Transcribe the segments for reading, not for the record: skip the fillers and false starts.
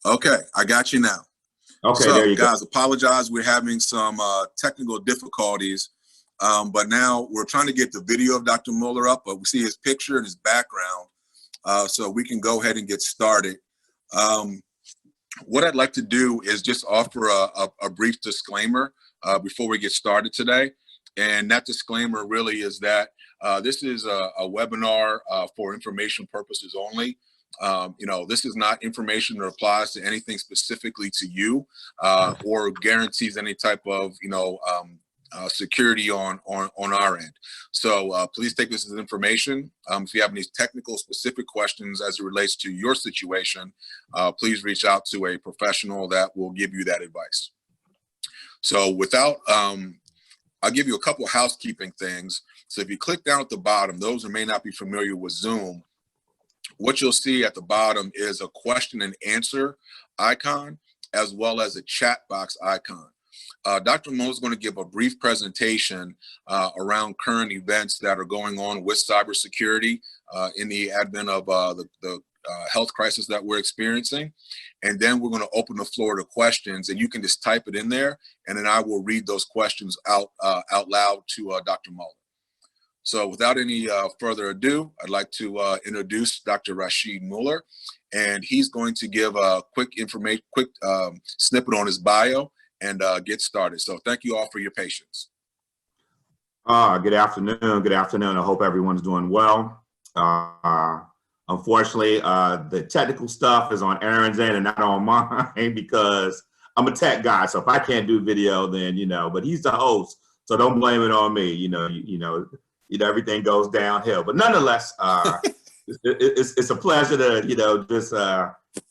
Okay, I got you now. Okay, so, there you guys, go. apologize. We're having some technical difficulties, but now we're trying to get the video of Dr. Muller up, but we see his picture and his background, so we can go ahead and get started. What I'd like to do is just offer a brief disclaimer before we get started today. And that disclaimer really is that this is a webinar for information purposes only. This is not information that applies to anything specifically to you or guarantees any type of, security on our end. So please take this as information. If you have any technical specific questions as it relates to your situation, please reach out to a professional that will give you that advice. So without, I'll give you a couple of housekeeping things. So if you click down at the bottom, those who may not be familiar with Zoom, what you'll see at the bottom is a question and answer icon, as well as a chat box icon. Dr. Muller is going to give a brief presentation around current events that are going on with cybersecurity in the advent of the health crisis that we're experiencing. And then we're going to open the floor to questions, and you can just type it in there, and then I will read those questions out loud to Dr. Muller. So without any further ado, I'd like to introduce Dr. Raschid Muller, and he's going to give a quick snippet on his bio and get started. So thank you all for your patience. Good afternoon. Good afternoon. I hope everyone's doing well. Unfortunately, the technical stuff is on Aaron's end and not on mine because I'm a tech guy. So if I can't do video, then, but he's the host. So don't blame it on me. Everything goes downhill. But nonetheless, it's a pleasure to, just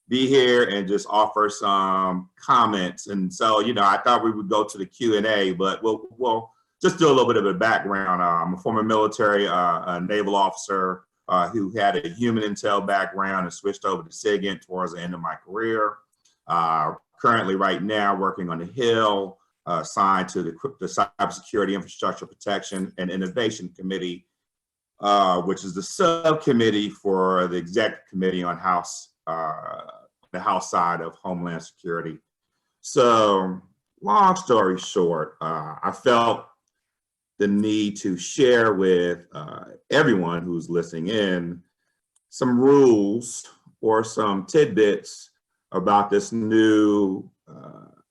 be here and just offer some comments. And so, I thought we would go to the Q&A, but we'll just do a little bit of a background. I'm a former military a naval officer who had a human intel background and switched over to SIGINT towards the end of my career. Currently, right now, working on the Hill, assigned to the Cybersecurity Infrastructure Protection and Innovation Committee, which is the subcommittee for the Executive Committee on the House side of Homeland Security. So, long story short, I felt the need to share with everyone who's listening in some rules or some tidbits about this new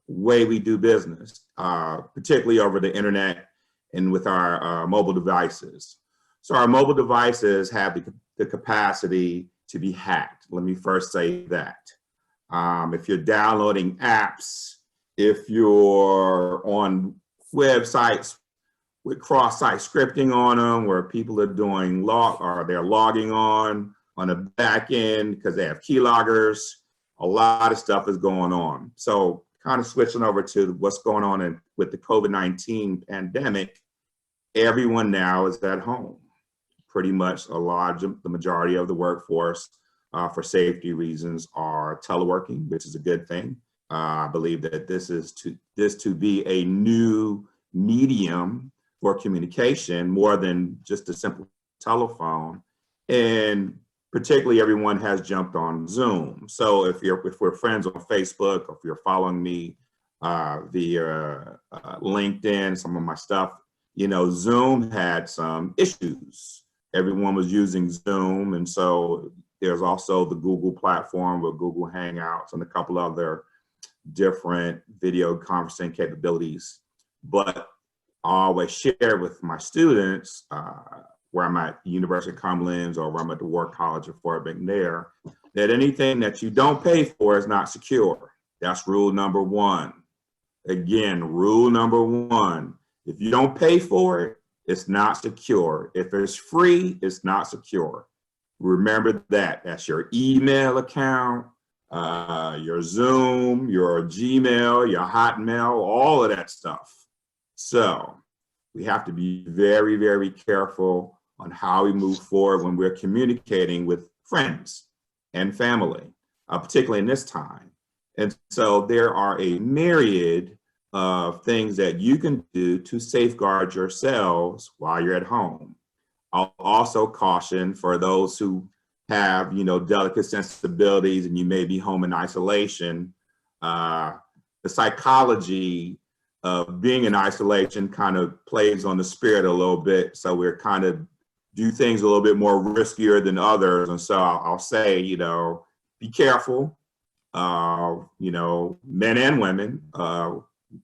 way we do business, particularly over the internet and with our mobile devices. So our mobile devices have the capacity to be hacked. Let me first say that. If you're downloading apps, if you're on websites with cross-site scripting on them, where people are doing they're logging on the back end because they have keyloggers, a lot of stuff is going on. So kind of switching over to what's going on with the COVID-19 pandemic, everyone now is at home. Pretty much the majority of the workforce for safety reasons are teleworking, which is a good thing. I believe that this to be a new medium for communication more than just a simple telephone. And particularly everyone has jumped on Zoom. So if we're friends on Facebook, or if you're following me via LinkedIn, some of my stuff, Zoom had some issues. Everyone was using Zoom. And so there's also the Google platform with Google Hangouts and a couple other different video conferencing capabilities. But I always share with my students where I'm at the University of Cumberland or where I'm at the War College of Fort McNair, that anything that you don't pay for is not secure. That's rule number one. Again, rule number one, if you don't pay for it, it's not secure. If it's free, it's not secure. Remember that. That's your email account, your Zoom, your Gmail, your Hotmail, all of that stuff. So we have to be very, very careful on how we move forward when we're communicating with friends and family, particularly in this time. And so there are a myriad of things that you can do to safeguard yourselves while you're at home. I'll also caution for those who have, you know, delicate sensibilities and you may be home in isolation, the psychology of being in isolation kind of plays on the spirit a little bit. So we're kind of do things a little bit more riskier than others. And so I'll say, you know, be careful, you know, men and women,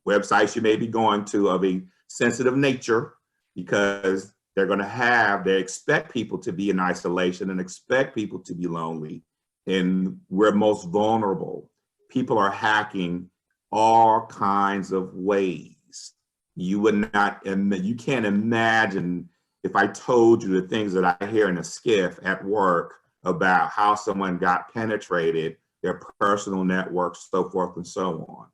websites you may be going to of a sensitive nature, because they're going to have, they expect people to be in isolation and expect people to be lonely. And we're most vulnerable. People are hacking all kinds of ways. You would not, you can't imagine if I told you the things that I hear in a skiff at work about how someone got penetrated, their personal networks, so forth and so on.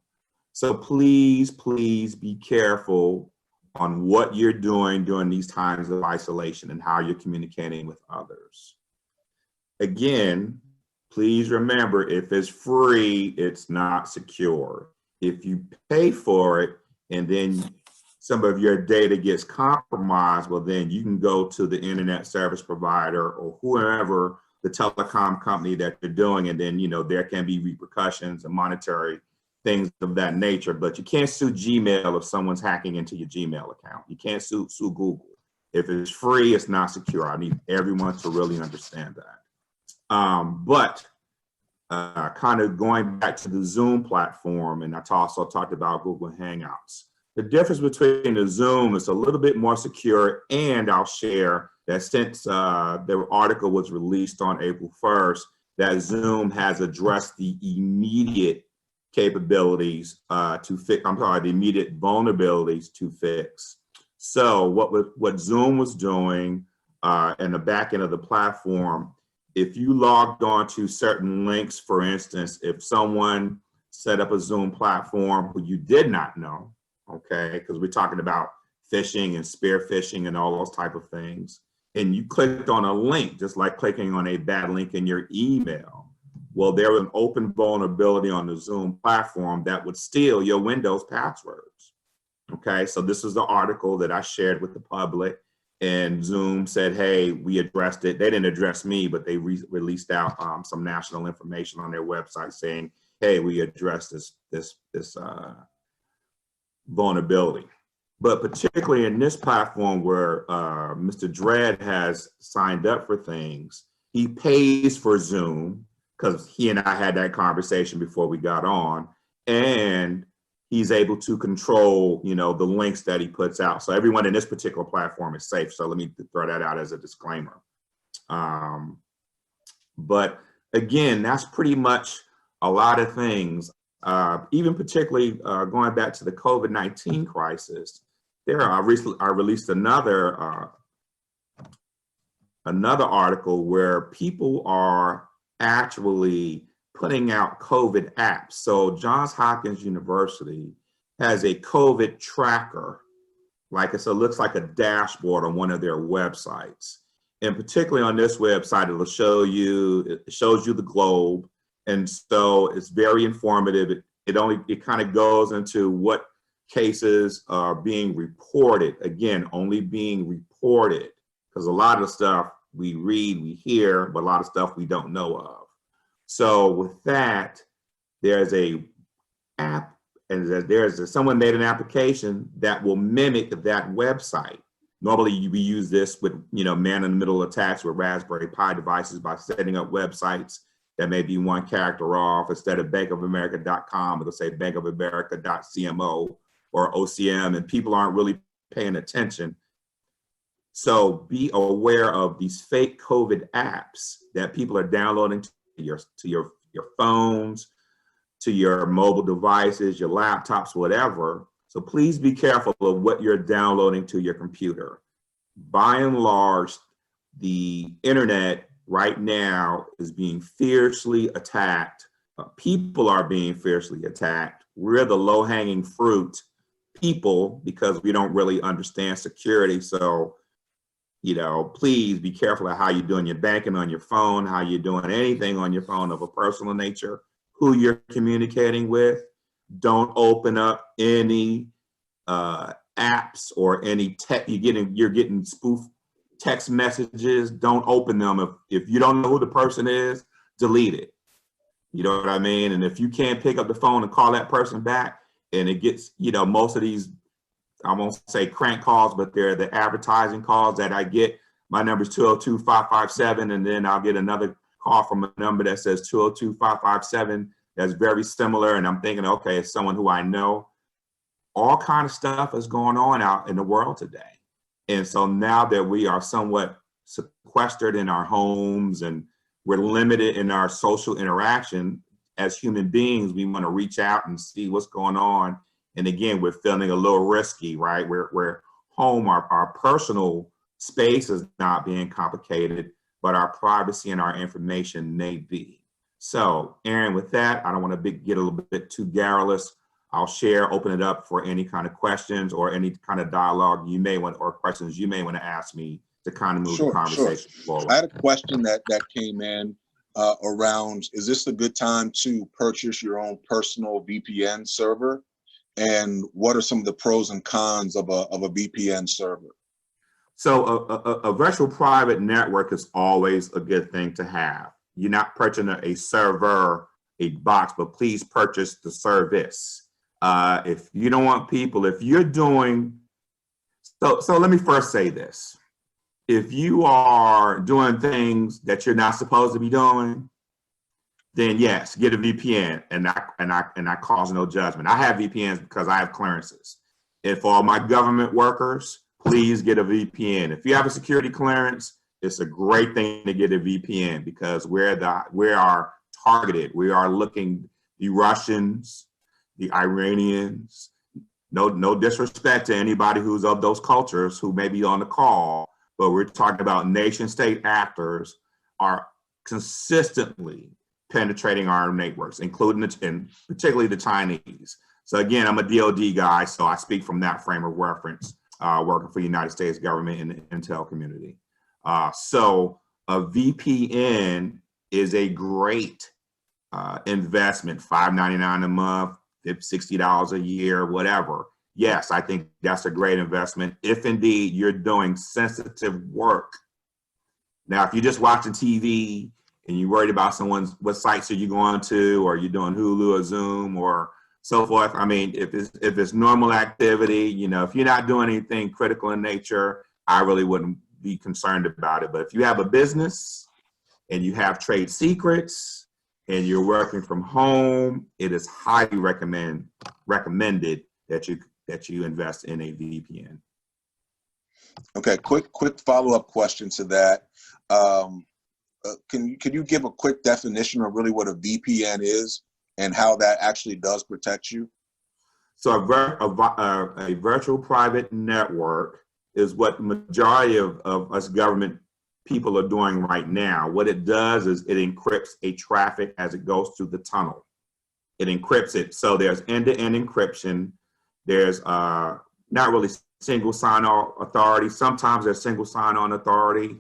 So please, please be careful on what you're doing during these times of isolation and how you're communicating with others. Again, please remember, if it's free, it's not secure. If you pay for it and then some of your data gets compromised, well, then you can go to the internet service provider or whoever the telecom company that you're doing, and then, you know, there can be repercussions and monetary things of that nature. But you can't sue Gmail if someone's hacking into your Gmail account. You can't sue Google. If it's free, it's not secure. I need everyone to really understand that. But kind of going back to the Zoom platform, and I also talked about Google Hangouts. The difference between the Zoom is a little bit more secure, and I'll share that since the article was released on April 1st, that Zoom has addressed the immediate capabilities to fix, the immediate vulnerabilities to fix. So what Zoom was doing in the back end of the platform, if you logged on to certain links, for instance, if someone set up a Zoom platform who you did not know, okay, because we're talking about phishing and spear phishing and all those type of things, and you clicked on a link, just like clicking on a bad link in your email, well, there was an open vulnerability on the Zoom platform that would steal your Windows passwords. Okay, so this is the article that I shared with the public, and Zoom said, hey, we addressed it. They didn't address me, but they released out some national information on their website saying, hey, we addressed this vulnerability. But particularly in this platform where Mr. Dredd has signed up for things, he pays for Zoom, because he and I had that conversation before we got on, and he's able to control, you know, the links that he puts out. So everyone in this particular platform is safe. So let me throw that out as a disclaimer. But again, that's pretty much a lot of things. Even particularly going back to the COVID-19 crisis, I released another article where people are actually putting out COVID apps. So Johns Hopkins University has a COVID tracker, like it looks like a dashboard on one of their websites. And particularly on this website, it shows you the globe. And so it's very informative. It kind of goes into what cases are being reported. Again, only being reported, because a lot of stuff we read, we hear, but a lot of stuff we don't know of. So with that, there's a app, and someone made an application that will mimic that website. Normally we use this with, you know, man-in-the-middle attacks with Raspberry Pi devices by setting up websites that may be one character off. Instead of bankofamerica.com, it'll say bankofamerica.cmo or OCM, and people aren't really paying attention. So be aware of these fake COVID apps that people are downloading to your phones, to your mobile devices, your laptops, whatever. So please be careful of what you're downloading to your computer. By and large, the internet right now is being fiercely attacked. People are being fiercely attacked. We're the low-hanging fruit people because we don't really understand security. So, you know, please be careful of how you're doing your banking on your phone, how you're doing anything on your phone of a personal nature, who you're communicating with. Don't open up any apps or any tech. You're getting spoofed text messages, don't open them. If you don't know who the person is, delete it. You know what I mean? And if you can't pick up the phone and call that person back, and it gets, you know, most of these, I won't say crank calls, but they're the advertising calls that I get. My number is 202-557, and then I'll get another call from a number that says 202-557 that's very similar, and I'm thinking, okay, it's someone who I know. All kind of stuff is going on out in the world today. And so now that we are somewhat sequestered in our homes and we're limited in our social interaction, as human beings, we want to reach out and see what's going on. And again, we're feeling a little risky, right? We're home, our personal space is not being complicated, but our privacy and our information may be. So Aaron, with that, I don't want to get a little bit too garrulous. I'll open it up for any kind of questions or any kind of dialogue you may want, or questions you may want to ask me to kind of move the conversation forward. I had a question that came in around, is this a good time to purchase your own personal VPN server? And what are some of the pros and cons of a VPN server? So a virtual private network is always a good thing to have. You're not purchasing a server, a box, but please purchase the service. If you don't want people, if you're doing, so let me first say this. If you are doing things that you're not supposed to be doing, then yes, get a VPN, and I cause no judgment. I have VPNs because I have clearances. And for all my government workers, please get a VPN. If you have a security clearance, it's a great thing to get a VPN because we are targeted. We are looking, the Russians, the Iranians, no disrespect to anybody who's of those cultures who may be on the call, but we're talking about nation state actors are consistently penetrating our networks, including and particularly the Chinese. So again, I'm a DoD guy, so I speak from that frame of reference, working for the United States government in the intel community. So a VPN is a great investment, $5.99 a month, $60 a year, whatever. Yes, I think that's a great investment if indeed you're doing sensitive work. Now, if you're just watching TV and you're worried about what sites are you going to, or you're doing Hulu or Zoom or so forth, I mean, if it's normal activity, you know, if you're not doing anything critical in nature, I really wouldn't be concerned about it. But if you have a business and you have trade secrets and you're working from home, it is highly recommended that you invest in a VPN. Okay, quick follow-up question to that. Can you give a quick definition of really what a VPN is and how that actually does protect you? So a virtual private network is what the majority of us government people are doing right now. What it does is it encrypts a traffic as it goes through the tunnel. It encrypts it. So there's end-to-end encryption. There's not really single sign-on authority. Sometimes there's single sign-on authority,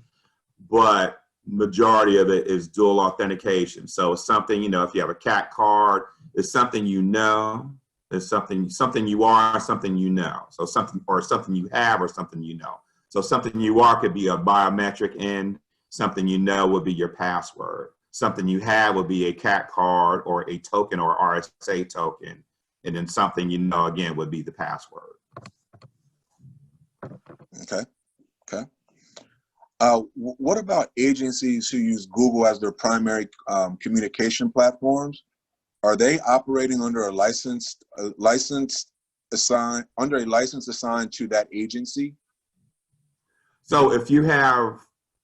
but majority of it is dual authentication. So it's something, you know, if you have a CAT card, it's something you know, it's something you are, something you know. So something you have or something you know. So something you are could be a biometric end, something you know would be your password. Something you have would be a CAT card or a token or RSA token. And then something you know, again, would be the password. Okay. What about agencies who use Google as their primary communication platforms? Are they operating under a license assigned to that agency? So if you have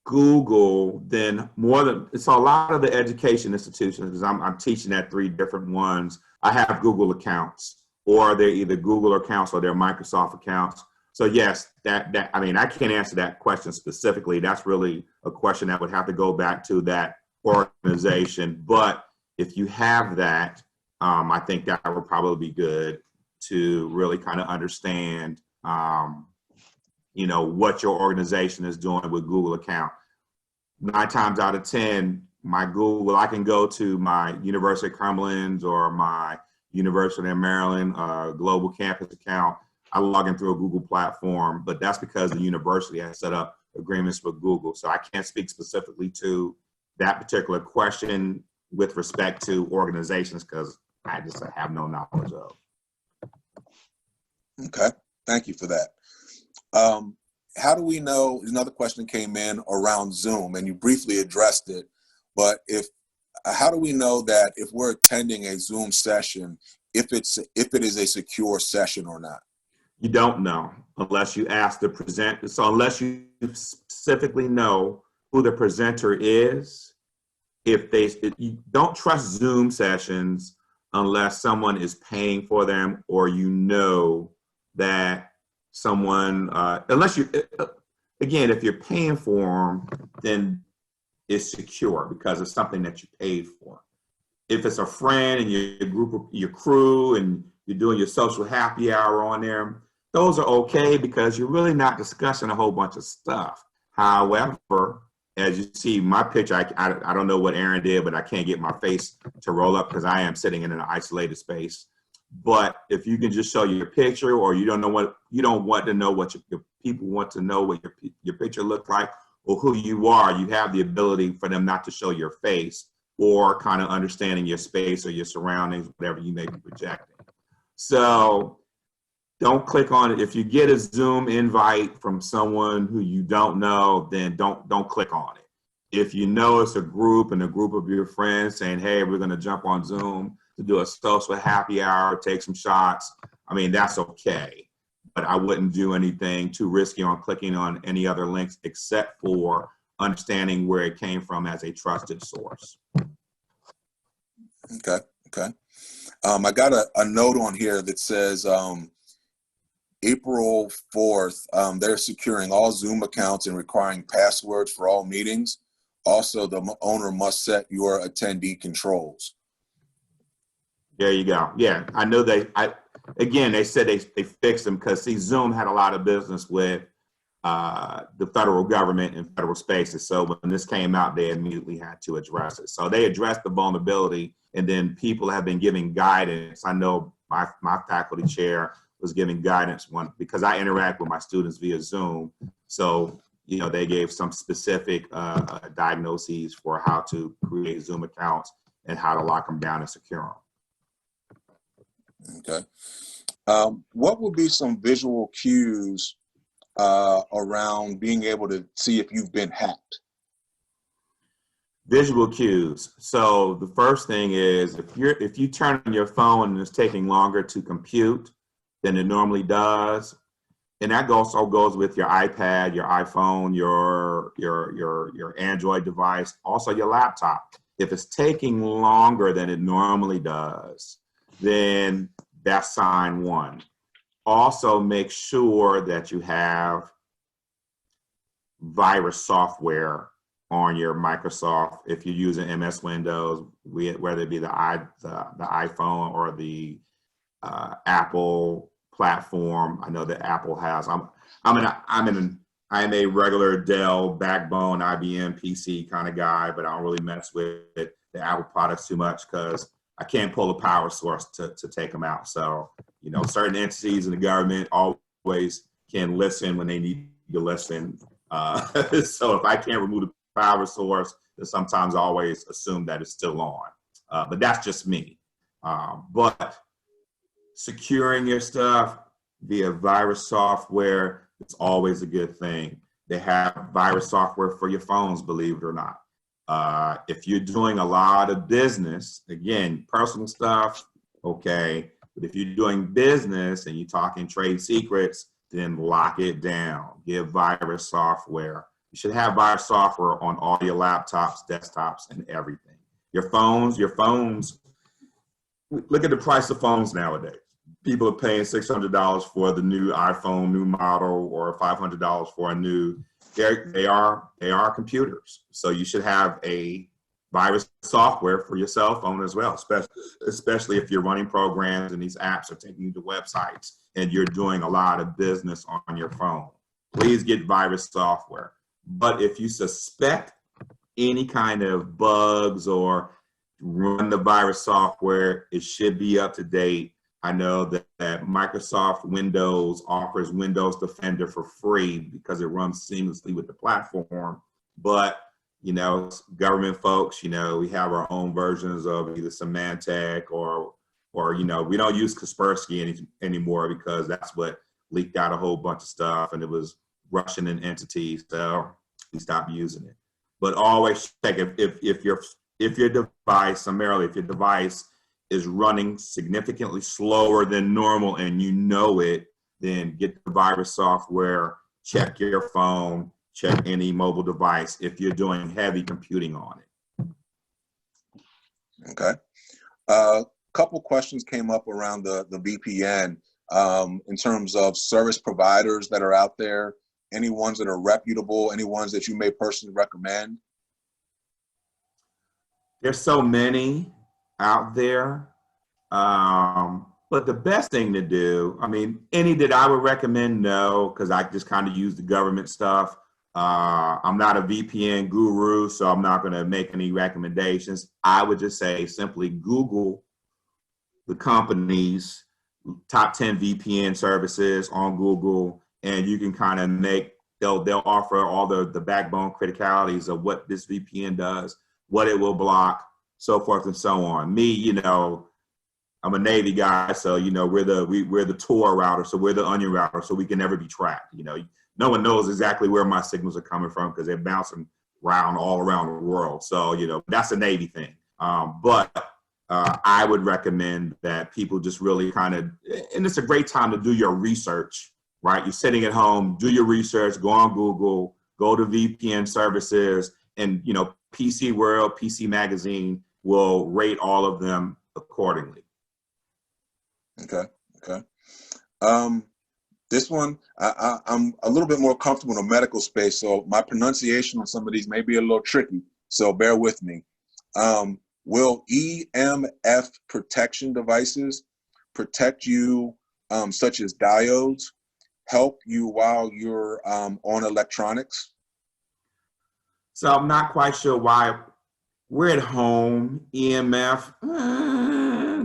Google, then so a lot of the education institutions, because I'm teaching at 3 different ones, I have Google accounts, or they're either Google accounts or they're Microsoft accounts. So yes, I mean, I can't answer that question specifically. That's really a question that would have to go back to that organization. But if you have that, I think that would probably be good to really kind of understand, you know, what your organization is doing with Google account. 9 times out of 10, my Google, I can go to my University of Cumberland or my University of Maryland global campus account. I log in through a Google platform, but that's because the university has set up agreements with Google. So I can't speak specifically to that particular question with respect to organizations because I just have no knowledge of. Okay, thank you for that. How do we know, another question came in around Zoom, and you briefly addressed it, but how do we know that if we're attending a Zoom session, if it is a secure session or not? You don't know unless you ask the presenter. So unless you specifically know who the presenter is, you don't trust Zoom sessions unless someone is paying for them or you know that someone, unless you, again, if you're paying for them, then it's secure because it's something that you paid for. If it's a friend and your crew and you're doing your social happy hour on there, those are okay because you're really not discussing a whole bunch of stuff. However, as you see my picture, I don't know what Aaron did, but I can't get my face to roll up because I am sitting in an isolated space. But if you can just show your picture, or you don't want to know what your people want to know what your picture looks like or who you are, you have the ability for them not to show your face or kind of understanding your space or your surroundings, whatever you may be projecting. So don't click on it. If you get a Zoom invite from someone who you don't know, then don't click on it. If you know it's a group and a group of your friends saying, hey, we're going to jump on Zoom to do a social happy hour, take some shots, I mean, that's okay. But I wouldn't do anything too risky on clicking on any other links except for understanding where it came from as a trusted source. Okay. I got a note on here that says April 4th, they're securing all Zoom accounts and requiring passwords for all meetings. Also, the owner must set your attendee controls. There you go. Yeah, I know again, they said they fixed them because, see, Zoom had a lot of business with the federal government and federal spaces. So when this came out, they immediately had to address it. So they addressed the vulnerability, and then people have been giving guidance. I know my faculty chair was giving guidance because I interact with my students via Zoom. So, you know, they gave some specific diagnoses for how to create Zoom accounts and how to lock them down and secure them. Okay. What would be some visual cues around being able to see if you've been hacked? Visual cues. So the first thing is if you turn on your phone and it's taking longer to compute than it normally does, and that also goes with your iPad, your iPhone, your Android device, also your laptop. If it's taking longer than it normally does, then that's sign one. Also, make sure that you have virus software on your Microsoft. If you're using MS Windows, whether it be the iPhone or the Apple platform. I know that Apple has. I'm a regular Dell, Backbone, IBM PC kind of guy, but I don't really mess with the Apple products too much because I can't pull a power source to take them out. So, you know, certain entities in the government always can listen when they need to listen. So if I can't remove the power source, then sometimes I always assume that it's still on. But that's just me. But securing your stuff via virus software is always a good thing. They have virus software for your phones, believe it or not. If you're doing a lot of business, again, personal stuff, okay. But if you're doing business and you're talking trade secrets, then lock it down. Give virus software. You should have virus software on all your laptops, desktops, and everything. Your phones, look at the price of phones nowadays. People are paying $600 for the new iPhone, new model, or $500 for a new. They are computers. So you should have a virus software for your cell phone as well, especially if you're running programs and these apps are taking you to websites and you're doing a lot of business on your phone. Please get virus software. But if you suspect any kind of bugs or run the virus software, it should be up to date. I know that Microsoft Windows offers Windows Defender for free because it runs seamlessly with the platform. But, you know, government folks, you know, we have our own versions of either Symantec or you know, we don't use Kaspersky anymore because that's what leaked out a whole bunch of stuff and it was Russian entities, so we stopped using it. But always check if your device, primarily if your device is running significantly slower than normal and you know it, then get the virus software, check your phone, check any mobile device if you're doing heavy computing on it. Okay. Couple questions came up around the VPN in terms of service providers that are out there, any ones that are reputable, any ones that you may personally recommend? There's so many out there, but the best thing to do, I mean, any that I would recommend, no, because I just kind of use the government stuff. I'm not a VPN guru, so I'm not going to make any recommendations. I would just say simply Google the company's top 10 VPN services on Google, and you can kind of make, they'll offer all the backbone criticalities of what this VPN does, what it will block, so forth and so on. Me, you know, I'm a Navy guy, so, you know, we're the Tor router, so we're the onion router, so we can never be tracked. You know, no one knows exactly where my signals are coming from because they're bouncing around all around the world. So, you know, that's a Navy thing. But I would recommend that people just really kind of, and it's a great time to do your research, right? You're sitting at home, do your research, go on Google, go to VPN services, and, you know, PC World, PC Magazine will rate all of them accordingly. Okay, okay. This one, I'm a little bit more comfortable in the medical space, so my pronunciation on some of these may be a little tricky, so bear with me. Will EMF protection devices protect you, such as diodes, help you while you're on electronics? So I'm not quite sure why. We're at home, EMF,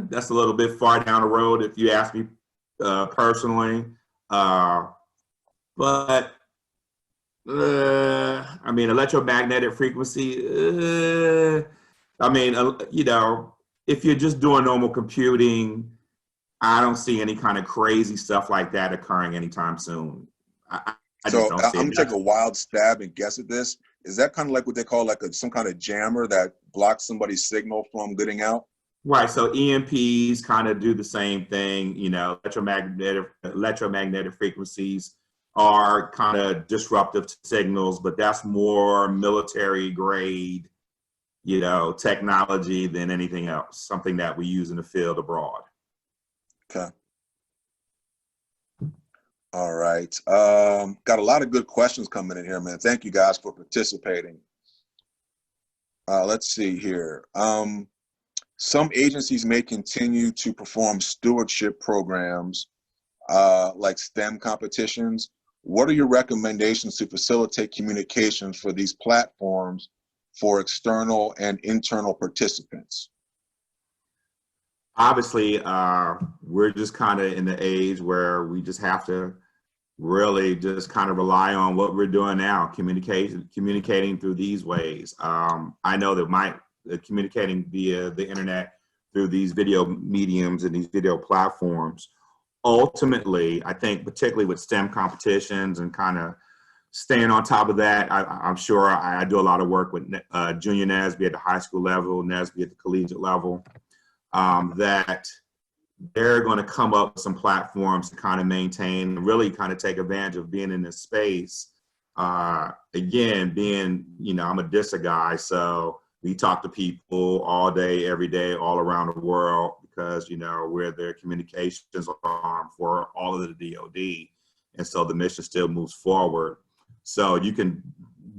that's a little bit far down the road if you ask me personally. But I mean, electromagnetic frequency, I mean, you know, if you're just doing normal computing, I don't see any kind of crazy stuff like that occurring anytime soon. I just don't see it. I'm gonna take a wild stab and guess at this. Is that kind of like what they call like some kind of jammer that blocks somebody's signal from getting out? Right, so EMPs kind of do the same thing. You know, electromagnetic frequencies are kind of disruptive to signals, but that's more military grade, you know, technology than anything else, something that we use in the field abroad. Okay. All right. Got a lot of good questions coming in here, man. Thank you guys for participating. Let's see here. Some agencies may continue to perform stewardship programs like STEM competitions. What are your recommendations to facilitate communications for these platforms for external and internal participants? Obviously, we're just kind of in the age where we just have to really just kind of rely on what we're doing now, communicating through these ways. I know that communicating via the internet through these video mediums and these video platforms, ultimately, I think particularly with STEM competitions and kind of staying on top of that, I'm sure I do a lot of work with junior NASB at the high school level, NASB at the collegiate level, that they're going to come up with some platforms to kind of maintain, really kind of take advantage of being in this space. Again, being, you know, I'm a DISA guy, so we talk to people all day, every day, all around the world because, you know, we're their communications arm for all of the DoD. And so the mission still moves forward. So you can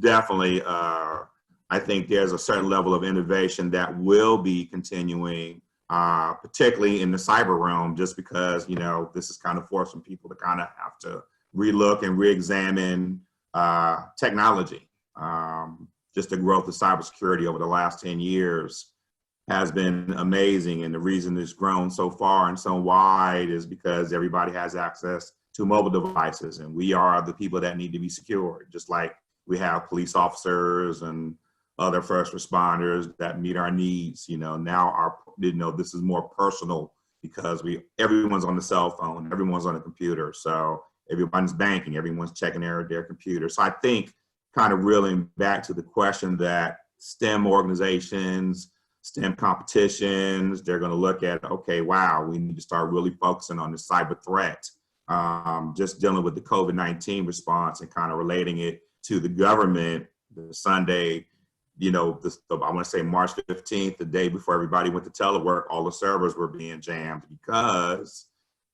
definitely, I think there's a certain level of innovation that will be continuing, particularly in the cyber realm, just because, you know, this is kind of forcing people to kind of have to relook and re-examine technology. Just the growth of cybersecurity over the last 10 years has been amazing. And the reason it's grown so far and so wide is because everybody has access to mobile devices, and we are the people that need to be secured, just like we have police officers and other first responders that meet our needs. Now this is more personal because everyone's on the cell phone, everyone's on the computer. So everyone's banking, everyone's checking their computer. So I think kind of reeling back to the question that STEM organizations, STEM competitions, they're going to look at, okay, wow, we need to start really focusing on the cyber threat, just dealing with the COVID-19 response and kind of relating it to the government. The Sunday, I want to say March 15th, the day before everybody went to telework, all the servers were being jammed because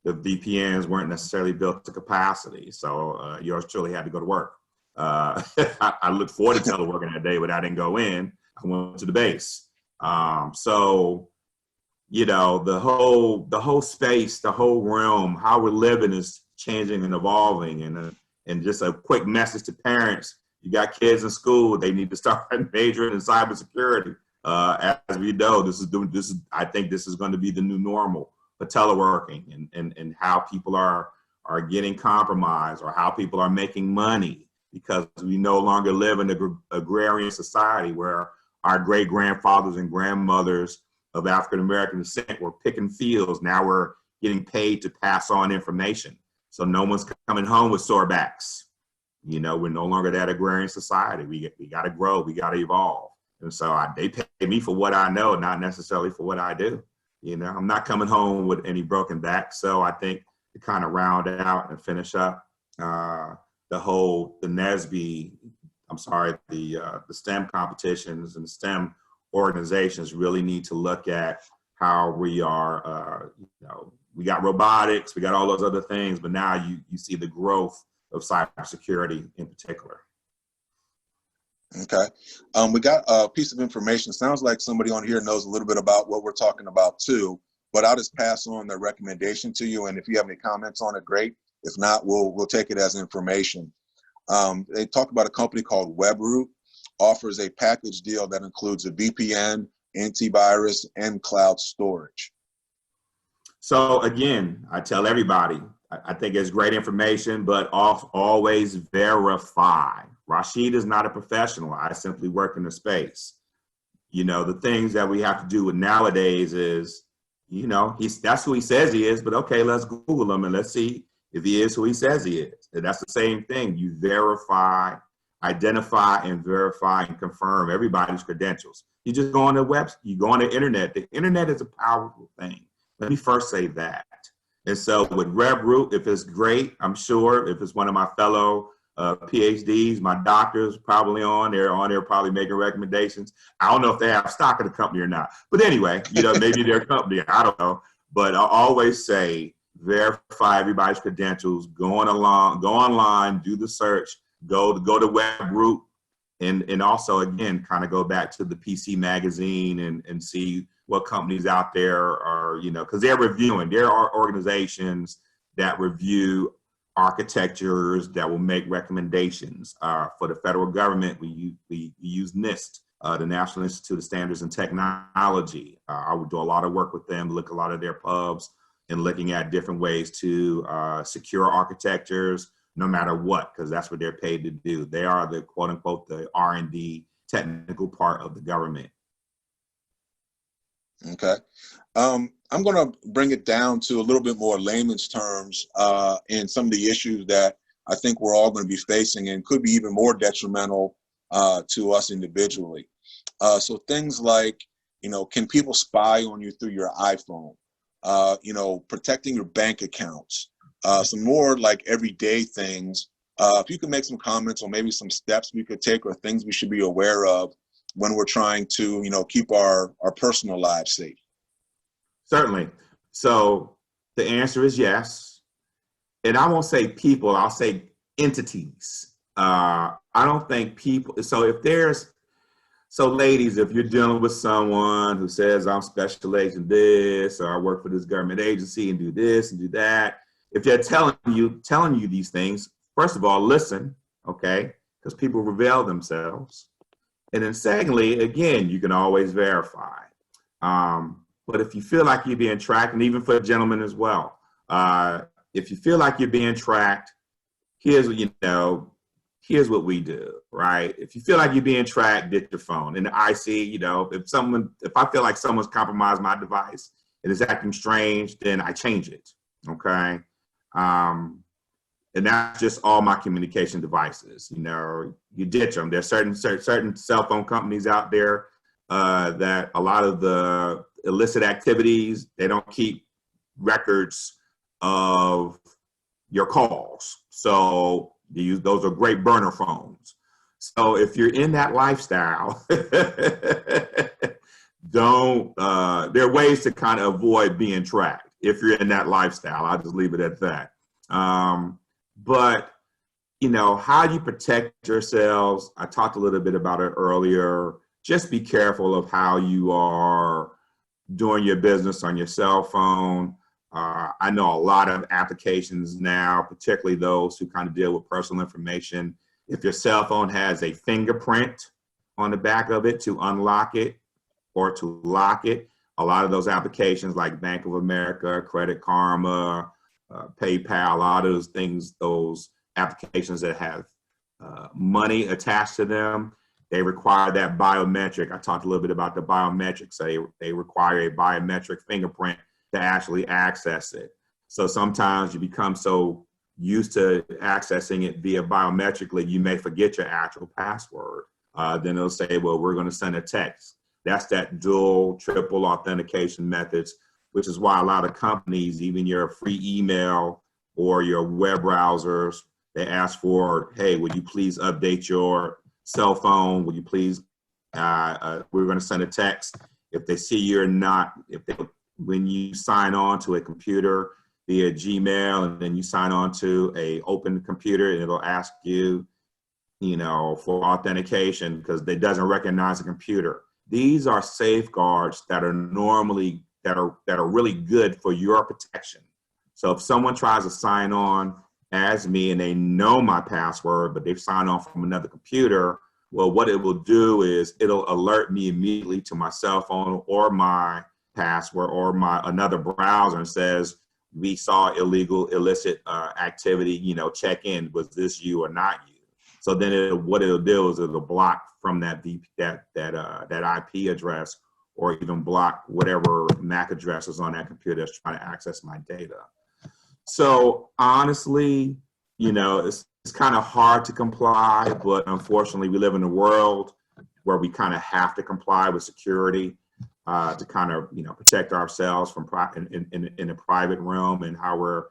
the VPNs weren't necessarily built to capacity. So yours truly had to go to work. I looked forward to teleworking that day, but I didn't go in. I went to the base. So the whole space, the whole realm, how we're living is changing and evolving. And just a quick message to parents: you got kids in school, they need to start majoring in cybersecurity. As we know, I think this is going to be the new normal for teleworking and how people are getting compromised or how people are making money, because we no longer live in an agrarian society where our great grandfathers and grandmothers of African American descent were picking fields. Now we're getting paid to pass on information. So no one's coming home with sore backs. We're no longer that agrarian society. We got to grow, we got to evolve. And so they pay me for what I know, not necessarily for what I do. I'm not coming home with any broken back. So I think to kind of round out and finish up the NSBE, the STEM competitions and the STEM organizations really need to look at how we are, we got robotics, we got all those other things, but now you see the growth of cybersecurity in particular. Okay. We got a piece of information. Sounds like somebody on here knows a little bit about what we're talking about too, but I'll just pass on their recommendation to you. And if you have any comments on it, great. If not, we'll take it as information. They talk about a company called WebRoot, offers a package deal that includes a VPN, antivirus, and cloud storage. So again, I tell everybody, I think it's great information, but always verify. Raschid is not a professional. I simply work in the space. The things that we have to do with nowadays is, that's who he says he is, but okay, let's Google him and let's see if he is who he says he is. And that's the same thing. You verify, identify, and verify and confirm everybody's credentials. You just go on the website, you go on the internet. The internet is a powerful thing. Let me first say that. And so with WebRoot, if it's great, I'm sure if it's one of my fellow PhDs, my doctors probably on there probably making recommendations. I don't know if they have stock in the company or not. But anyway, maybe their company, I don't know. But I always say, verify everybody's credentials, go online, do the search, go to WebRoot, and also, again, kind of go back to the PC magazine and see what companies out there are, because there are organizations that review architectures that will make recommendations. For the federal government, we use NIST, the National Institute of Standards and Technology. I would do a lot of work with them, look at a lot of their pubs, and looking at different ways to secure architectures, no matter what, because that's what they're paid to do. They are the quote unquote the R&D technical part of the government. Okay. I'm going to bring it down to a little bit more layman's terms and some of the issues that I think we're all going to be facing and could be even more detrimental to us individually. So things like, can people spy on you through your iPhone? Protecting your bank accounts, some more like everyday things. If you can make some comments on maybe some steps we could take or things we should be aware of when we're trying to, keep our personal lives safe. Certainly. So the answer is yes. And I won't say people, I'll say entities. I don't think people, so ladies, if you're dealing with someone who says I'm special agent this, or I work for this government agency and do this and do that, if they're telling you these things, first of all, listen, okay? Because people reveal themselves. And then secondly, again, you can always verify. But if you feel like you're being tracked, and even for gentlemen as well, if you feel like you're being tracked, here's what we do, right? If you feel like you're being tracked, get your phone. And I see, if I feel like someone's compromised my device and it's acting strange, then I change it, okay? And that's just all my communication devices. You ditch them. There's certain cell phone companies out there that a lot of the illicit activities, they don't keep records of your calls. So those are great burner phones. So if you're in that lifestyle, there are ways to kind of avoid being tracked if you're in that lifestyle. I'll just leave it at that. But how do you protect yourselves? I talked a little bit about it earlier. Just be careful of how you are doing your business on your cell phone. I know a lot of applications now, particularly those who kind of deal with personal information. If your cell phone has a fingerprint on the back of it to unlock it or to lock it, a lot of those applications like Bank of America, Credit Karma, PayPal, a lot of those things, those applications that have money attached to them, they require that biometric. I talked a little bit about the biometrics. They require a biometric fingerprint to actually access it. So sometimes you become so used to accessing it via biometrically, you may forget your actual password. Then they'll say, well, we're going to send a text. That's that dual, triple authentication methods, which is why a lot of companies, even your free email or your web browsers, they ask for, hey, would you please update your cell phone? Would you please, we're going to send a text. If they see you're not, when you sign on to a computer via Gmail and then you sign on to a open computer, and it'll ask you, for authentication because it doesn't recognize a computer. These are safeguards that are normally, that are really good for your protection. So if someone tries to sign on as me and they know my password, but they've signed on from another computer, well, what it will do is it'll alert me immediately to my cell phone or my password or another browser and says, we saw illicit activity, check in, was this you or not you? So then what it'll do is it'll block from that IP address or even block whatever MAC address is on that computer that's trying to access my data. So honestly, it's kind of hard to comply, but unfortunately we live in a world where we kind of have to comply with security to kind of, protect ourselves from in the private realm and how we're,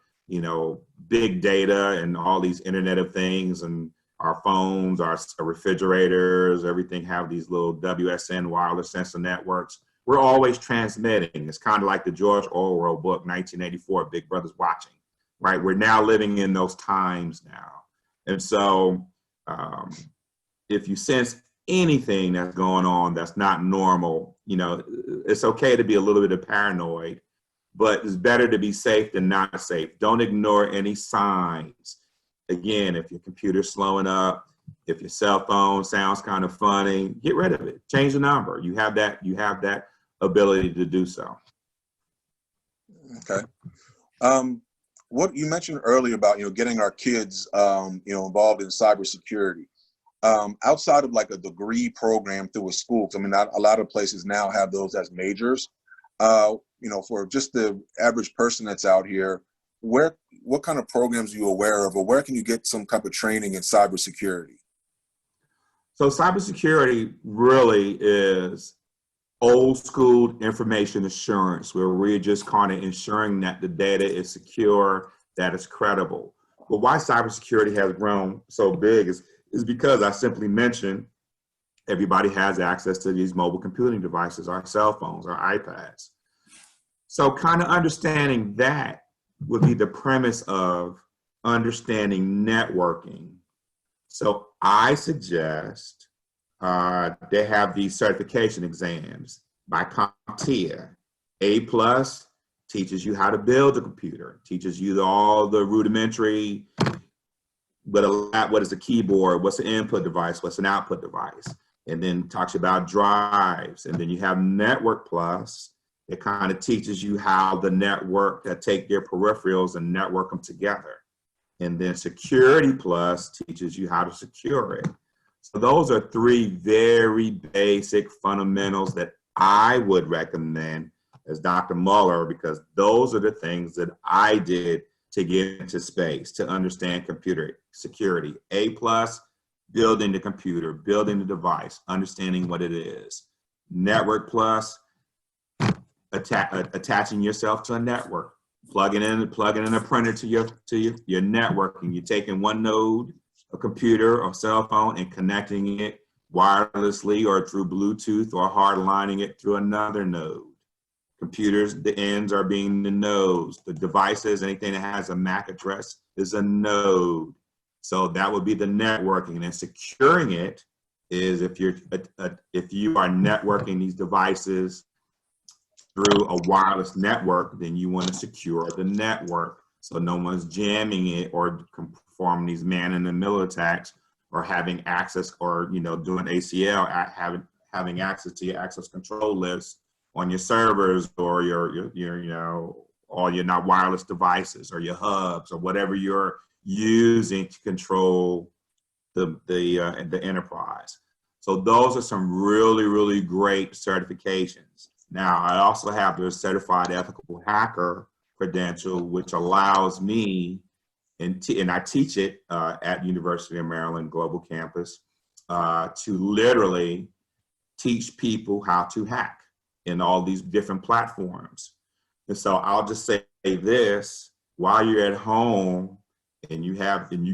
big data and all these Internet of Things and our phones, our refrigerators, everything have these little WSN wireless sensor networks. We're always transmitting. It's kind of like the George Orwell book, 1984, Big Brother's Watching, right? We're now living in those times now. And so if you sense anything that's going on that's not normal, it's okay to be a little bit paranoid, but it's better to be safe than not safe. Don't ignore any signs. Again, if your computer's slowing up, if your cell phone sounds kind of funny, get rid of it. Change the number. You have that ability to do so. Okay. What you mentioned earlier about getting our kids involved in cybersecurity. Outside of like a degree program through a school, I mean, a lot of places now have those as majors. For just the average person that's out here, what kind of programs are you aware of, or where can you get some type of training in cybersecurity? So cybersecurity really is old school information assurance, where we're just kind of ensuring that the data is secure, that it's credible. But why cybersecurity has grown so big is because I simply mentioned everybody has access to these mobile computing devices, our cell phones, our iPads. So kind of understanding that would be the premise of understanding networking. So I suggest they have these certification exams by CompTIA. A+ teaches you how to build a computer, teaches you all the rudimentary, what is a keyboard, what's an input device, what's an output device. and then talks about drives. And then you have Network Plus. It kind of teaches you how the network that take their peripherals and network them together. And then Security Plus teaches you how to secure it. So those are three very basic fundamentals that I would recommend as Dr. Muller, because those are the things that I did to get into space, to understand computer security. A plus, building the computer, building the device, understanding what it is. Network plus, attaching yourself to a network, plugging in a printer to your networking. You're taking one node, a computer or cell phone, and connecting it wirelessly or through Bluetooth, or hardlining it through another node. Computers, the ends are being the nodes. The devices, anything that has a MAC address is a node. So that would be the networking. And securing it is if you are networking these devices through a wireless network, then you want to secure the network so no one's jamming it or performing these man-in-the-middle attacks, or having access, or doing ACL, having access to your access control lists on your servers, or your all your not wireless devices, or your hubs, or whatever you're using to control the enterprise. So those are some really great certifications. Now, I also have the Certified Ethical Hacker credential, which allows me, and I teach it at University of Maryland Global Campus, to literally teach people how to hack in all these different platforms. And so I'll just say this: while you're at home and you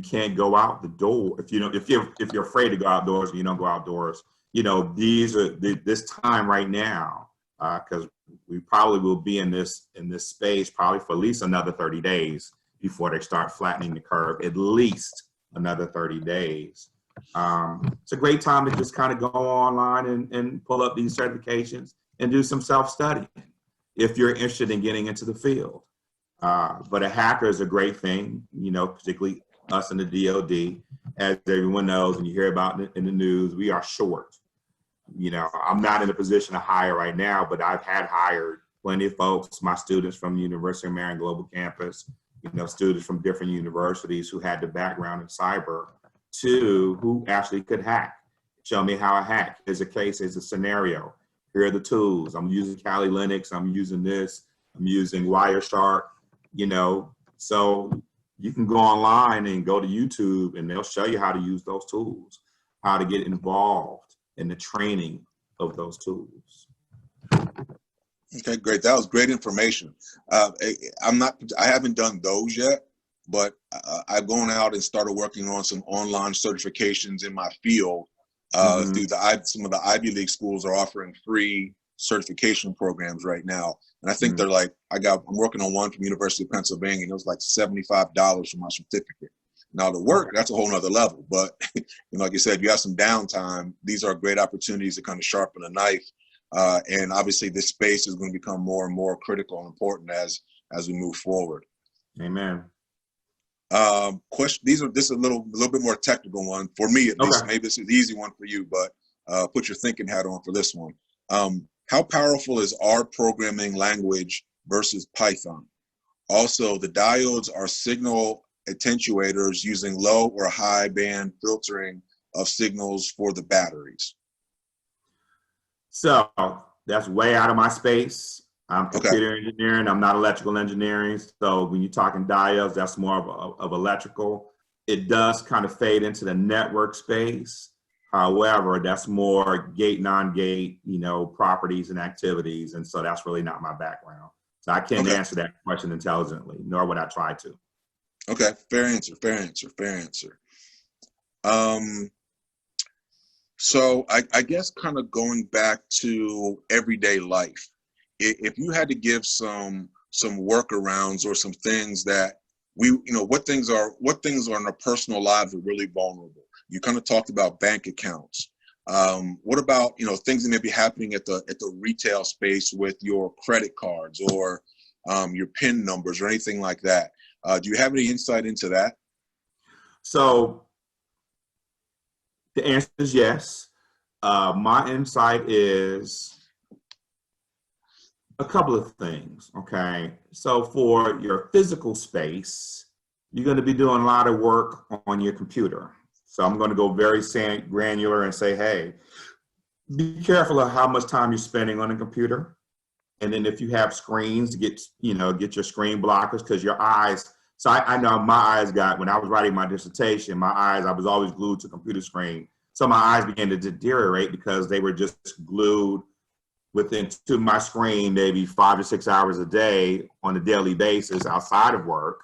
can't go out the door, if you're afraid to go outdoors and you don't go outdoors, this time right now, because we probably will be in this space probably for at least another 30 days before they start flattening the curve, at least another 30 days. It's a great time to just kind of go online and pull up these certifications and do some self-studying if you're interested in getting into the field. But a hacker is a great thing, particularly us in the DoD. As everyone knows, and you hear about it in the news, we are short. I'm not in a position to hire right now, but I've had hired plenty of folks, my students from the University of Maryland Global Campus, students from different universities who had the background in cyber, who actually could hack. Show me how I hack. Here's a case, here's a scenario. Here are the tools. I'm using Kali Linux, I'm using this, I'm using Wireshark, so you can go online and go to YouTube and they'll show you how to use those tools, how to get involved in the training of those tools. Okay, great. That was great information. I haven't done those yet, but I've gone out and started working on some online certifications in my field. Through some of the Ivy League schools are offering free certification programs right now. And I think they're like, I'm working on one from University of Pennsylvania, and it was like $75 for my certificate. Now the work, that's a whole nother level. But like you said, you have some downtime. These are great opportunities to kind of sharpen a knife. And obviously this space is going to become more and more critical and important as we move forward. Amen. This is a little bit more technical one for me, at least. Maybe this is an easy one for you, but put your thinking hat on for this one. How powerful is R programming language versus Python? Also, the diodes are signal attenuators using low or high band filtering of signals for the batteries. So that's way out of my space. I'm computer engineering. I'm not electrical engineering. So when you're talking diodes, that's more of electrical. It does kind of fade into the network space. However, that's more gate, non-gate, properties and activities. And so that's really not my background. So I can't answer that question intelligently, nor would I try to. Okay, fair answer. So I guess kind of going back to everyday life, if you had to give some workarounds or some things that what things are in our personal lives are really vulnerable. You kind of talked about bank accounts. What about things that may be happening at the retail space with your credit cards or your PIN numbers or anything like that? Do you have any insight into that? So the answer is yes. My insight is a couple of things, okay? So for your physical space, you're gonna be doing a lot of work on your computer. So I'm gonna go very granular and say, hey, be careful of how much time you're spending on a computer. And then if you have screens, get your screen blockers, because your eyes, so I know my eyes got, when I was writing my dissertation, I was always glued to a computer screen. So my eyes began to deteriorate because they were just glued to my screen maybe 5 to 6 hours a day on a daily basis outside of work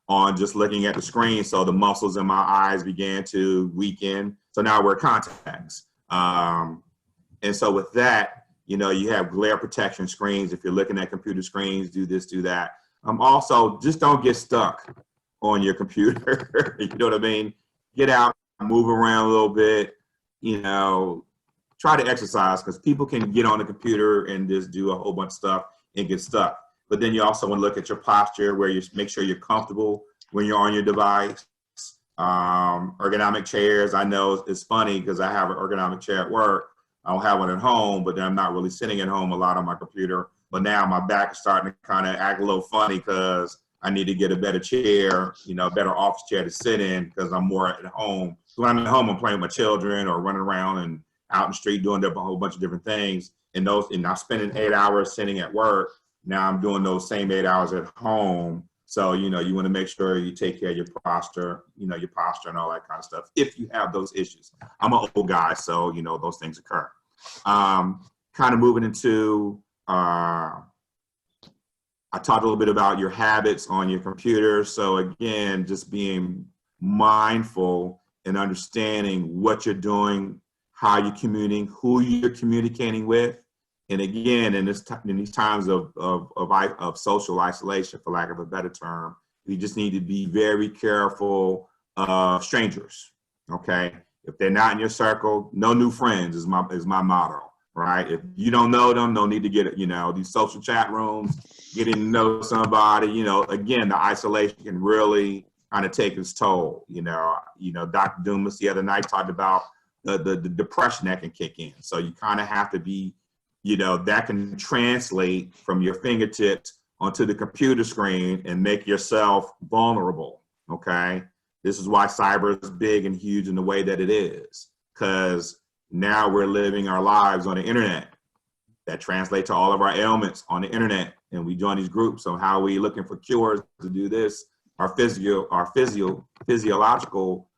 on just looking at the screen. So the muscles in my eyes began to weaken. So now I wear contacts. And so with that, you have glare protection screens. If you're looking at computer screens, do this, do that. Also, just don't get stuck on your computer. You know what I mean? Get out, move around a little bit, try to exercise, because people can get on the computer and just do a whole bunch of stuff and get stuck. But then you also want to look at your posture, where you make sure you're comfortable when you're on your device. Ergonomic chairs. I know it's funny because I have an ergonomic chair at work. I don't have one at home, but then I'm not really sitting at home a lot on my computer. But now my back is starting to kind of act a little funny because I need to get a better chair, a better office chair to sit in, because I'm more at home. So when I'm at home, I'm playing with my children or running around and out in the street doing a whole bunch of different things. And I'm spending 8 hours sitting at work. Now I'm doing those same 8 hours at home. So, you want to make sure you take care of your posture, your posture and all that kind of stuff, if you have those issues. I'm an old guy, so, those things occur. Kind of moving into, I talked a little bit about your habits on your computer. So again, just being mindful and understanding what you're doing, how you're communicating, who you're communicating with. And again, in these times of social isolation, for lack of a better term, we just need to be very careful of strangers, okay? If they're not in your circle, no new friends is my motto, right? If you don't know them, no need to get it, these social chat rooms, getting to know somebody, again, the isolation can really kind of take its toll. Dr. Dumas the other night talked about the depression that can kick in. So you kind of have to be, that can translate from your fingertips onto the computer screen and make yourself vulnerable, okay? This is why cyber is big and huge in the way that it is, because now we're living our lives on the internet. That translates to all of our ailments on the internet, and we join these groups. So how are we looking for cures to do this? Our physiological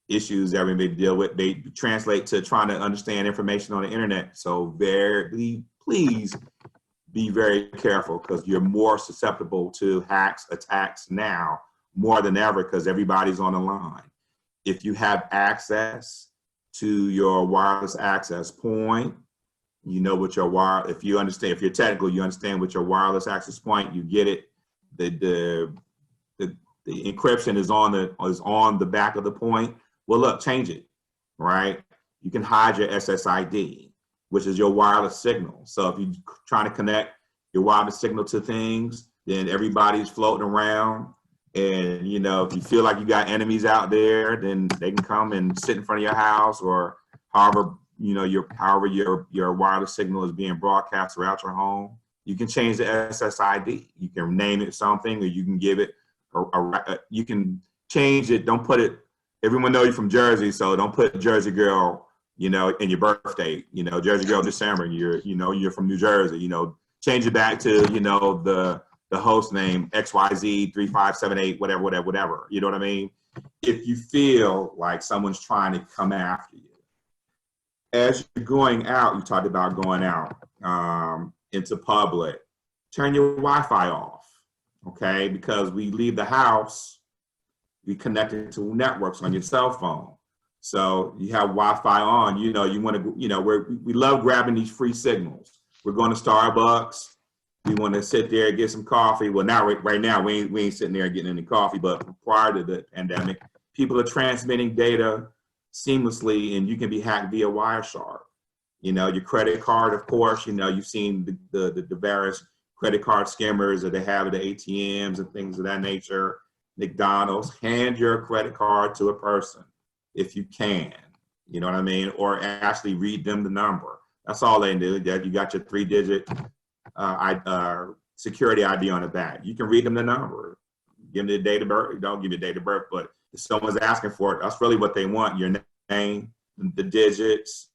issues that we may deal with, they translate to trying to understand information on the internet. So please be very careful, because you're more susceptible to hacks, attacks now more than ever, because everybody's on the line. If you have access to your wireless access point, what your if you're technical, you understand what your wireless access point, you get it. The encryption is on the back of the point. Well, look, change it, right? You can hide your SSID, which is your wireless signal. So if you're trying to connect your wireless signal to things, then everybody's floating around. And, if you feel like you got enemies out there, then they can come and sit in front of your house, or however your wireless signal is being broadcast throughout your home. You can change the SSID. You can name it something, or you can give it you can change it. Don't put it. Everyone knows you from Jersey, so don't put Jersey Girl, in your birthday. Jersey Girl December. You're from New Jersey. Change it back to the host name XYZ3578 whatever. You know what I mean? If you feel like someone's trying to come after you, as you're going out, you talked about going out into public, turn your Wi-Fi off, okay? Because we leave the house, we connect it to networks on your cell phone. So you have Wi-Fi on, you want to, we love grabbing these free signals. We're going to Starbucks. We want to sit there and get some coffee. Well, now, right now, we ain't sitting there getting any coffee, but prior to the pandemic, people are transmitting data seamlessly, and you can be hacked via Wireshark. Your credit card, of course, you've seen the various credit card skimmers that they have at the ATMs and things of that nature. McDonald's, hand your credit card to a person if you can. You know what I mean? Or actually read them the number. That's all they do. That you got your 3-digit security ID on the back. You can read them the number. Give them the date of birth. Don't give me the date of birth, but if someone's asking for it, that's really what they want. Your name, the digits,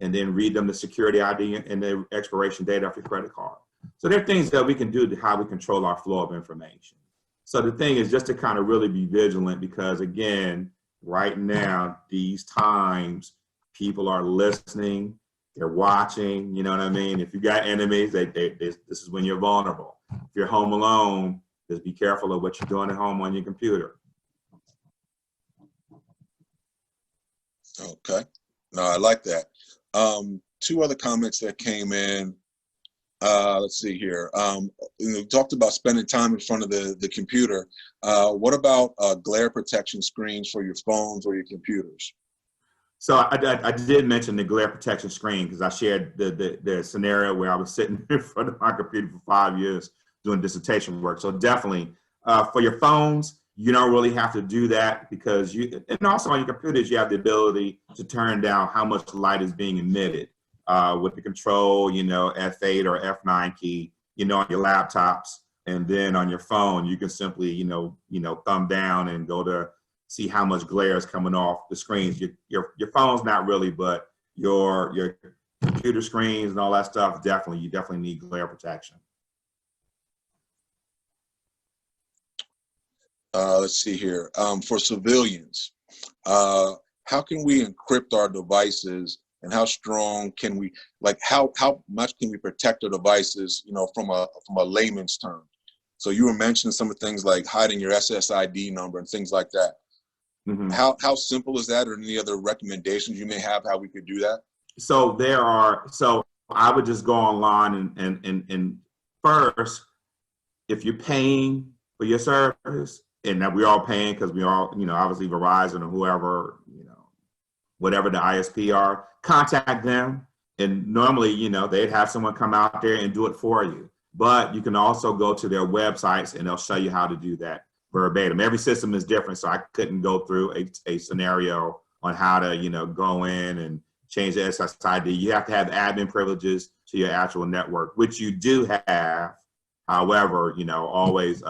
and then read them the security ID and the expiration date of your credit card. So there are things that we can do to how we control our flow of information. So the thing is just to kind of really be vigilant, because again, right now, these times, people are listening, they're watching, you know what I mean? If you got enemies, this is when you're vulnerable. If you're home alone, just be careful of what you're doing at home on your computer. Okay, no, I like that. 2 other comments that came in. Let's see here. We talked about spending time in front of the computer. What about glare protection screens for your phones or your computers? So I did mention the glare protection screen because I shared the scenario where I was sitting in front of my computer for 5 years doing dissertation work. So definitely for your phones, you don't really have to do that, because and also on your computers, you have the ability to turn down how much light is being emitted with the control, F8 or F9 key, on your laptops. And then on your phone, you can simply, thumb down and go to see how much glare is coming off the screens. Your phone's not really, but your computer screens and all that stuff, you definitely need glare protection. Let's see here. For civilians, how can we encrypt our devices, and how strong can we, how much can we protect our devices, from a layman's term? So you were mentioning some of the things like hiding your SSID number and things like that. Mm-hmm. How simple is that, or any other recommendations you may have how we could do that? So I would just go online and first, if you're paying for your service, and that we're all paying because we all, obviously Verizon or whoever, whatever the ISP are, contact them. And normally, they'd have someone come out there and do it for you. But you can also go to their websites and they'll show you how to do that verbatim. Every system is different, so I couldn't go through a scenario on how to, go in and change the SSID. You have to have admin privileges to your actual network, which you do have. However, always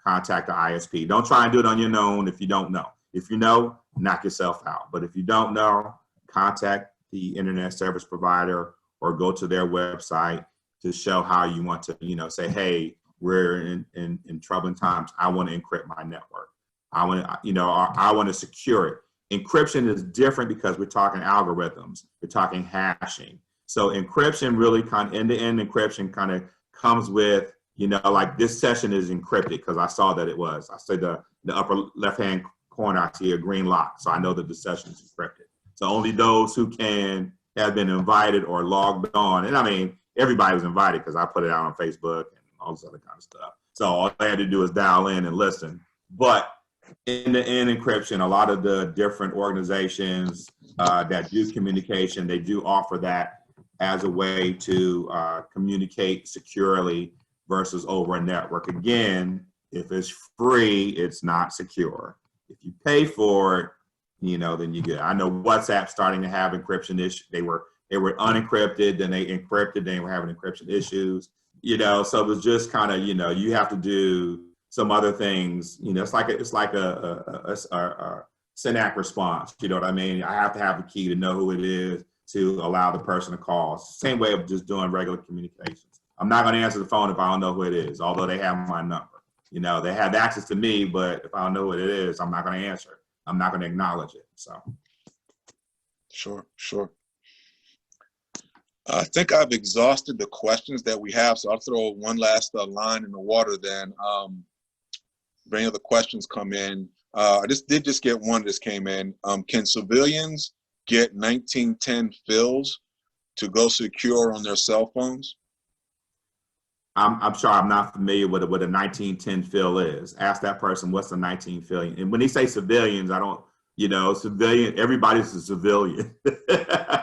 contact the ISP. Don't try and do it on your own if you don't know. If you know, knock yourself out. But if you don't know, contact the internet service provider or go to their website to show how you want to, say, hey, we're in troubling times. I want to encrypt my network. I want to secure it. Encryption is different because we're talking algorithms. We're talking hashing. So encryption really end-to-end encryption kind of comes with, like this session is encrypted because I saw that it was. I said the upper left-hand corner, I see a green lock. So I know that the session is encrypted. So only those who can have been invited or logged on. And I mean, everybody was invited because I put it out on Facebook and all this other kind of stuff. So all I had to do is dial in and listen. But end-to-end encryption, a lot of the different organizations that do communication, they do offer that as a way to communicate securely versus over a network. Again, if it's free, it's not secure. If you pay for it, then you get. I know WhatsApp starting to have encryption issues. They were unencrypted, then they encrypted, then they were having encryption issues. So it was just kind of, you have to do some other things. It's like a SYNAC response. You know what I mean? I have to have the key to know who it is to allow the person to call. Same way of just doing regular communications. I'm not going to answer the phone if I don't know who it is, although they have my number. They have access to me, but if I don't know what it is, I'm not going to answer it. I'm not going to acknowledge it. So. Sure. I think I've exhausted the questions that we have, so I'll throw one last line in the water then. If any other questions come in, I did get one that just came in. Can civilians get 1910 fills to go secure on their cell phones? I'm sorry, I'm not familiar with what a 1910 fill is. Ask that person what's a 19 fill. And when they say civilians, I don't, civilian, everybody's a civilian.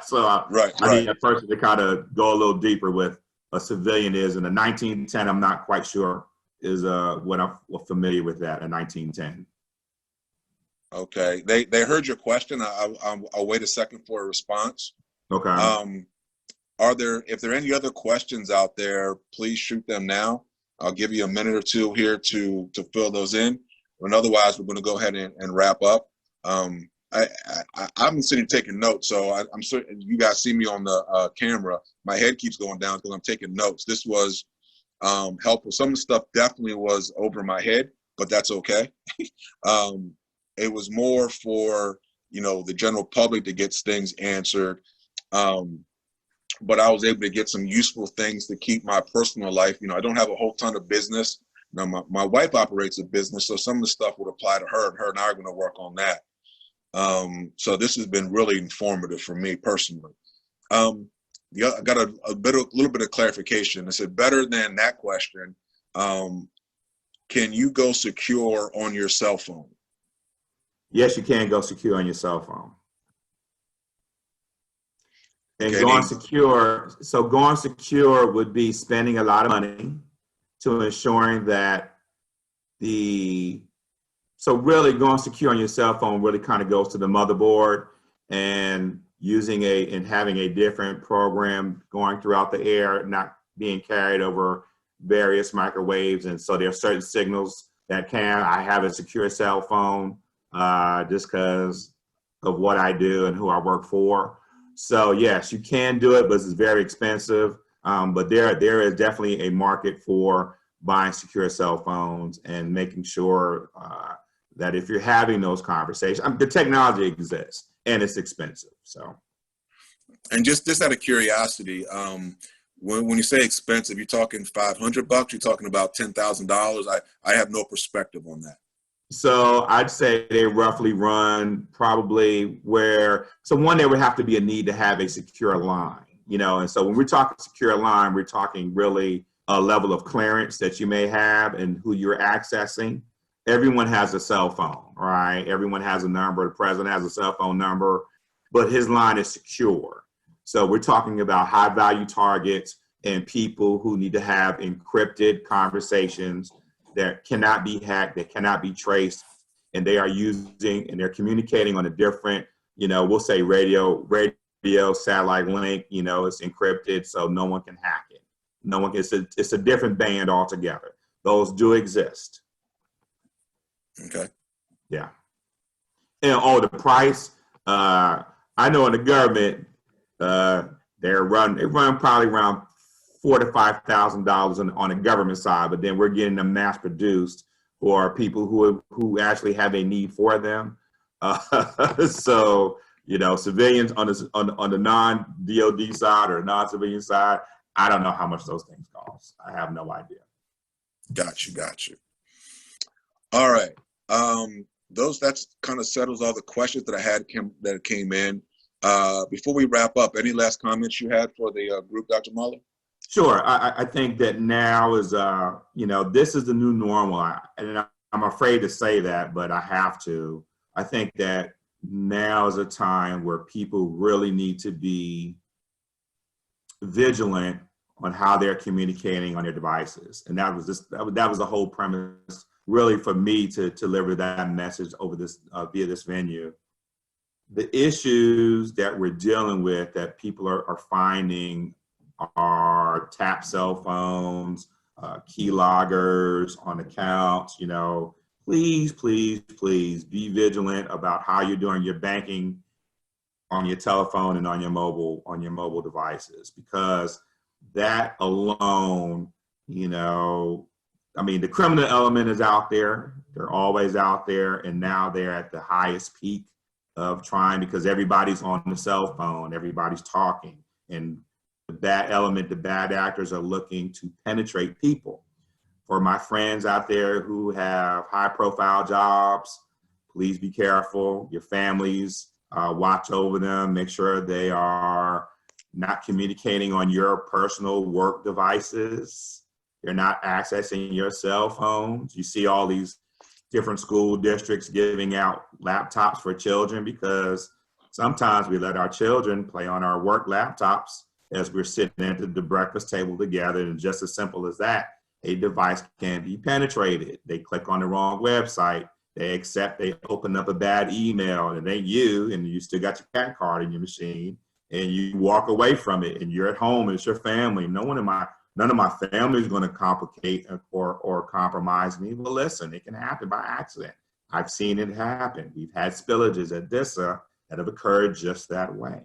So I need a person to kind of go a little deeper with a civilian is. And a 1910, I'm not quite sure is what I'm familiar with that, a 1910. Okay, they heard your question. I'll wait a second for a response. Okay. If there are any other questions out there, please shoot them now. I'll give you a minute or two here to fill those in, and otherwise we're going to go ahead and wrap up. I'm sitting taking notes, so I'm certain you guys see me on the camera. My head keeps going down because I'm taking notes. This was helpful. Some of the stuff definitely was over my head, but that's okay. It was more for, you know, the general public to get things answered. But I was able to get some useful things to keep my personal life. You know, I don't have a whole ton of business. Now, my wife operates a business, so some of the stuff would apply to her, and her and I are going to work on that. So this has been really informative for me personally. I got a little bit of clarification. I said, better than that question, can you go secure on your cell phone? Yes, you can go secure on your cell phone. And Okay, going secure, so going secure would be spending a lot of money to ensuring that so really going secure on your cell phone really kind of goes to the motherboard and having a different program going throughout the air, not being carried over various microwaves. And so there are certain signals that I have a secure cell phone just because of what I do and who I work for. So yes, you can do it, but it's very expensive. But there is definitely a market for buying secure cell phones and making sure that if you're having those conversations, the technology exists and it's expensive. So, and just out of curiosity, when you say expensive, you're talking $500? You're talking about $10,000? I have no perspective on that. So I'd say they roughly run probably one, there would have to be a need to have a secure line, you know, and so when we're talking secure line, we're talking really a level of clearance that you may have and who you're accessing. Everyone has a cell phone, right? Everyone has a number. The president has a cell phone number, but his line is secure. So we're talking about high value targets and people who need to have encrypted conversations that cannot be hacked, that cannot be traced, and they are using and they're communicating on a different, you know, we'll say radio, satellite link, you know, it's encrypted so no one can hack it. It's a different band altogether. Those do exist. Okay. Yeah. And the price, I know in the government, they run probably around $4,000 to $5,000 on the government side, but then we're getting them mass produced for people who actually have a need for them. So, you know, civilians on the non-DoD side or non-civilian side, I don't know how much those things cost. I have no idea. Got you. All right. That's kind of settles all the questions that I had that came in. Before we wrap up, any last comments you had for the group, Dr. Muller? Sure. I think that now is, you know, this is the new normal. And I'm afraid to say that, but I have to. I think that now is a time where people really need to be vigilant on how they're communicating on their devices. And that was the whole premise really for me to deliver that message over this via this venue. The issues that we're dealing with that people are finding are tap cell phones, key loggers on accounts. You know, please be vigilant about how you're doing your banking on your telephone and on your mobile devices, because that alone, you know, I mean, the criminal element is out there. They're always out there, and now they're at the highest peak of trying, because everybody's on the cell phone, everybody's talking, and that element, the bad actors are looking to penetrate people. For my friends out there who have high profile jobs, please be careful. Your families, watch over them, make sure they are not communicating on your personal work devices. They're not accessing your cell phones. You see all these different school districts giving out laptops for children, because sometimes we let our children play on our work laptops as we're sitting at the breakfast table together, and just as simple as that, a device can be penetrated. They click on the wrong website They open up a bad email and it ain't you, and you still got your CAT card in your machine, and you walk away from it, and you're at home, and it's your family. None of my family is going to complicate or compromise me. Well, listen, it can happen by accident. I've seen it happen. We've had spillages at DISA that have occurred just that way.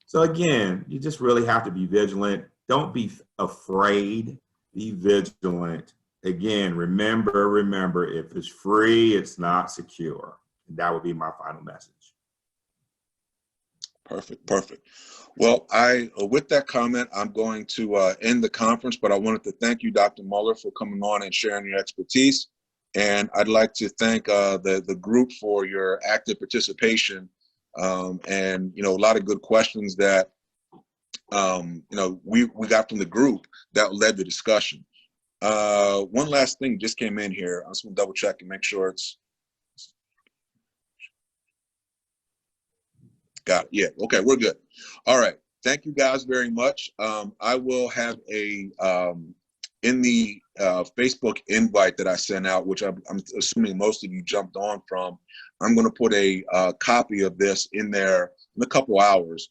So again, you just really have to be vigilant. Don't be afraid. Be vigilant. Again, remember, if it's free, it's not secure. And that would be my final message. Perfect. Well, with that comment, I'm going to end the conference, but I wanted to thank you, Dr. Muller, for coming on and sharing your expertise. And I'd like to thank the group for your active participation, and a lot of good questions that we got from the group that led the discussion. One last thing just came in here. I just want to double check and make sure it's got it. Yeah. Okay, we're good. All right. Thank you guys very much. I will have in the Facebook invite that I sent out, which I'm assuming most of you jumped on from, I'm going to put a copy of this in there in a couple hours.